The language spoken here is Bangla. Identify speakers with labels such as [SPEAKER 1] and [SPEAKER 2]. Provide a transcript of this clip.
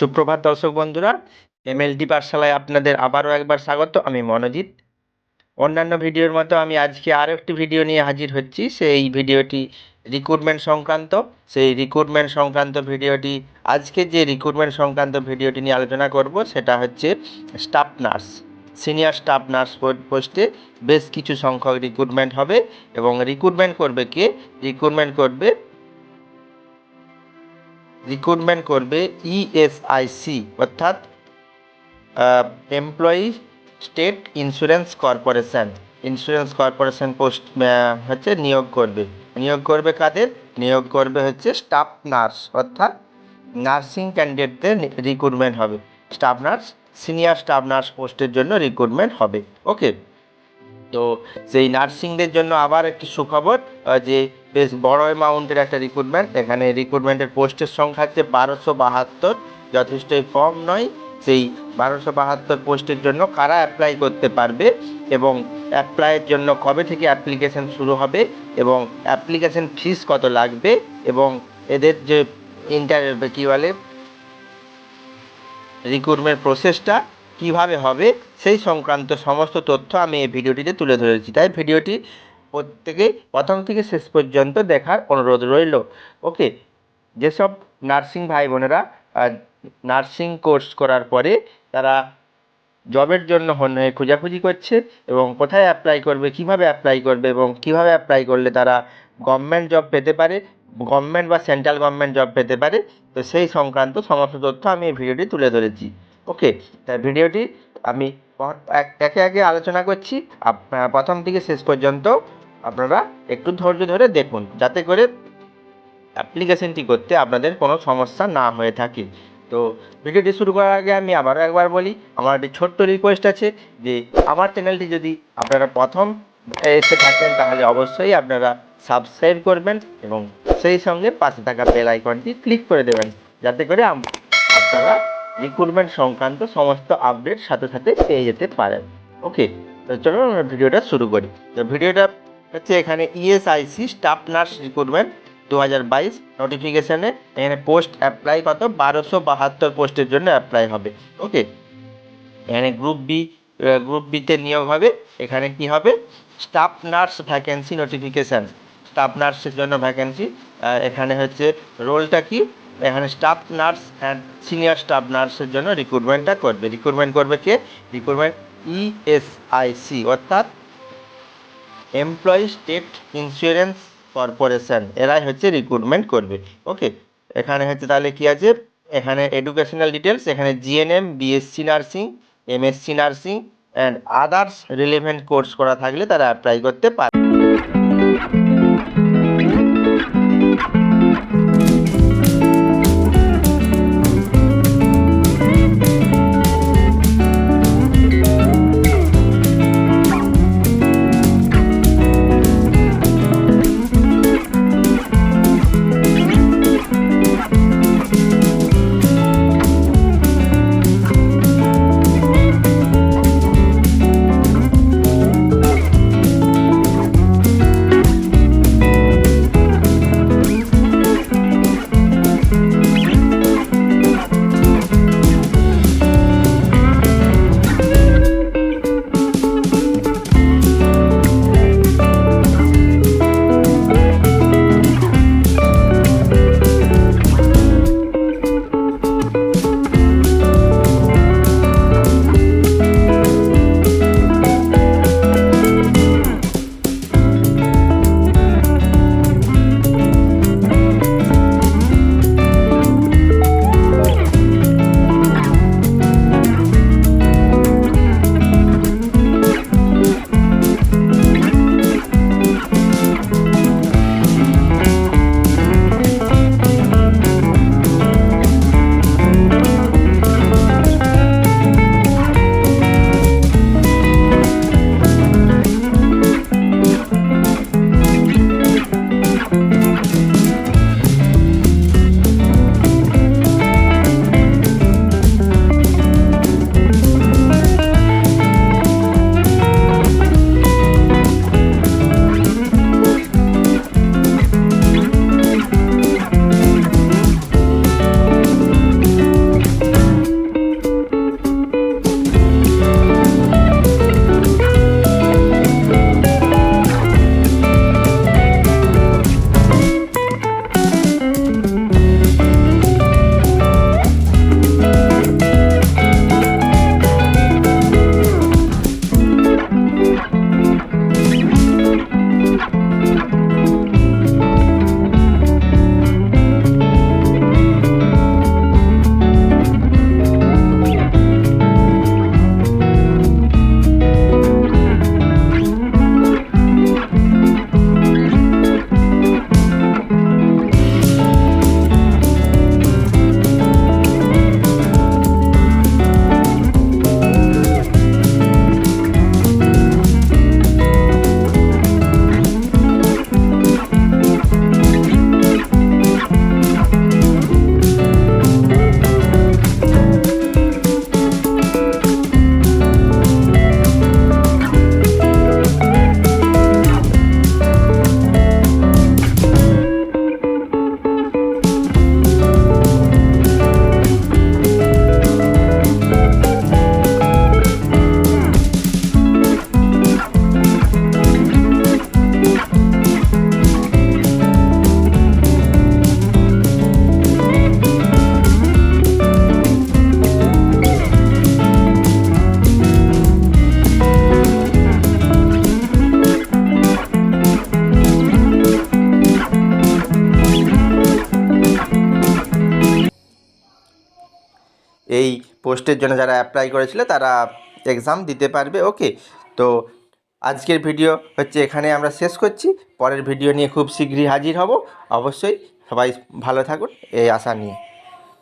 [SPEAKER 1] সুপ্রভাত দর্শক বন্ধুরা, এমএলডি পাঠশালায় আপনাদের আবারও একবার স্বাগত। আমি মনোজিৎ। অন্যান্য ভিডিওর মতো আমি আজকে আরও একটি ভিডিও নিয়ে হাজির হচ্ছি। সেই ভিডিওটি রিক্রুটমেন্ট সংক্রান্ত। আজকে যে রিক্রুটমেন্ট সংক্রান্ত ভিডিওটি নিয়ে আলোচনা করব সেটা হচ্ছে staff nurse, senior staff nurse পোস্টে বেশ কিছু সংখ্যক রিক্রুটমেন্ট হবে। এবং রিক্রুটমেন্ট করবে কে? রিক্রুটমেন্ট করবে ইএসআইসি অর্থাৎ employee state insurance corporation post হচ্ছে নিয়োগ করবে কাদের? নিয়োগ করবে হচ্ছে স্টাফ নার্স, অর্থাৎ নার্সিং ক্যান্ডিডেটদের রিক্রুটমেন্ট হবে। Staff nurse, senior staff nurse পোস্টের জন্য রিক্রুটমেন্ট হবে। ওকে, তো সেই নার্সিংদের জন্য আবার একটি সুখবর, যে বেশ বড় অ্যামাউন্টের একটা রিক্রুটমেন্ট। এখানে রিক্রুটমেন্টের পোস্টের সংখ্যা হচ্ছে 1272, যথেষ্টই কম নয়। সেই 1272 পোস্টের জন্য কারা অ্যাপ্লাই করতে পারবে এবং অ্যাপ্লাইয়ের জন্য কবে থেকে অ্যাপ্লিকেশন শুরু হবে এবং অ্যাপ্লিকেশন ফিস কত লাগবে এবং এদের যে রিক্রুটমেন্ট প্রসেসটা কীভাবে হবে সেই সংক্রান্ত সমস্ত তথ্য আমি এই ভিডিওটিতে তুলে ধরেছি। তাই ভিডিওটি প্রত্যেকেই প্রথম থেকে শেষ পর্যন্ত দেখার অনুরোধ রইল। ওকে, যেসব নার্সিং ভাই বোনেরা নার্সিং কোর্স করার পরে তারা জবের জন্য খোঁজাখুঁজি করছে এবং কোথায় অ্যাপ্লাই করবে, কীভাবে অ্যাপ্লাই করবে এবং কীভাবে অ্যাপ্লাই করলে তারা গভর্নমেন্ট জব পেতে পারে, গভর্নমেন্ট বা সেন্ট্রাল গভর্নমেন্ট জব পেতে পারে, তো সেই সংক্রান্ত সমস্ত তথ্য আমি এই ভিডিওটি তুলে ধরেছি। ওকে, তাই ভিডিওটি আমি একে একে আলোচনা করছি। প্রথম থেকে শেষ পর্যন্ত আপনারা একটু ধৈর্য ধরে দেখুন, যাতে করে অ্যাপ্লিকেশনটি করতে আপনাদের কোনো সমস্যা না হয়ে থাকে। তো ভিডিওটি শুরু করার আগে আমি আবারও একবার বলি, আমার একটি ছোট্ট রিকোয়েস্ট আছে যে আমার চ্যানেলটি যদি আপনারা প্রথম এসে থাকেন তাহলে অবশ্যই আপনারা সাবস্ক্রাইব করবেন এবং সেই সঙ্গে পাশে থাকা বেল আইকনটি ক্লিক করে দেবেন, যাতে করে আপনারা রিক্রুটমেন্ট সংক্রান্ত সমস্ত আপডেট সাথে সাথে পেয়ে যেতে পারেন। ওকে, তো চলুন আমরা ভিডিওটা শুরু করি। তো ভিডিওটা হচ্ছে এখানে ইএসআইসি স্টাফ নার্স রিক্রুটমেন্ট 2022 নোটিফিকেশানে এখানে পোস্ট অ্যাপ্লাই কত? 1272 পোস্টের জন্য অ্যাপ্লাই হবে। ওকে, এখানে গ্রুপ বিতে নিয়োগ হবে। এখানে কি হবে? Staff nurse vacancy notification, staff নার্সের জন্য ভ্যাকেন্সি। এখানে হচ্ছে রোলটা কি? এখানে staff nurse and senior staff নার্সের জন্য রিক্রুটমেন্ট করবে কে? রিক্রুটমেন্ট ইএসআইসি অর্থাৎ এমপ্লয়ি স্টেট ইন্স্যুরেন্স কর্পোরেশন, এরাই হচ্ছে রিক্রুটমেন্ট করবে। ওকে, এখানে হচ্ছে তাহলে কি আছে? এখানে এডুকেশনাল ডিটেলস, এখানে GNM, BSc nursing, MSc nursing and others relevant course করা থাকলে তারা অ্যাপ্লাই করতে পারে। এই পোস্টের জন্য যারা অ্যাপ্লাই করেছিল তারা এক্সাম দিতে পারবে। ওকে, তো আজকের ভিডিও হচ্ছে এখানে আমরা শেষ করছি। পরের ভিডিও নিয়ে খুব শীঘ্রই হাজির হব। অবশ্যই সবাই ভালো থাকুন এই আশা নিয়ে।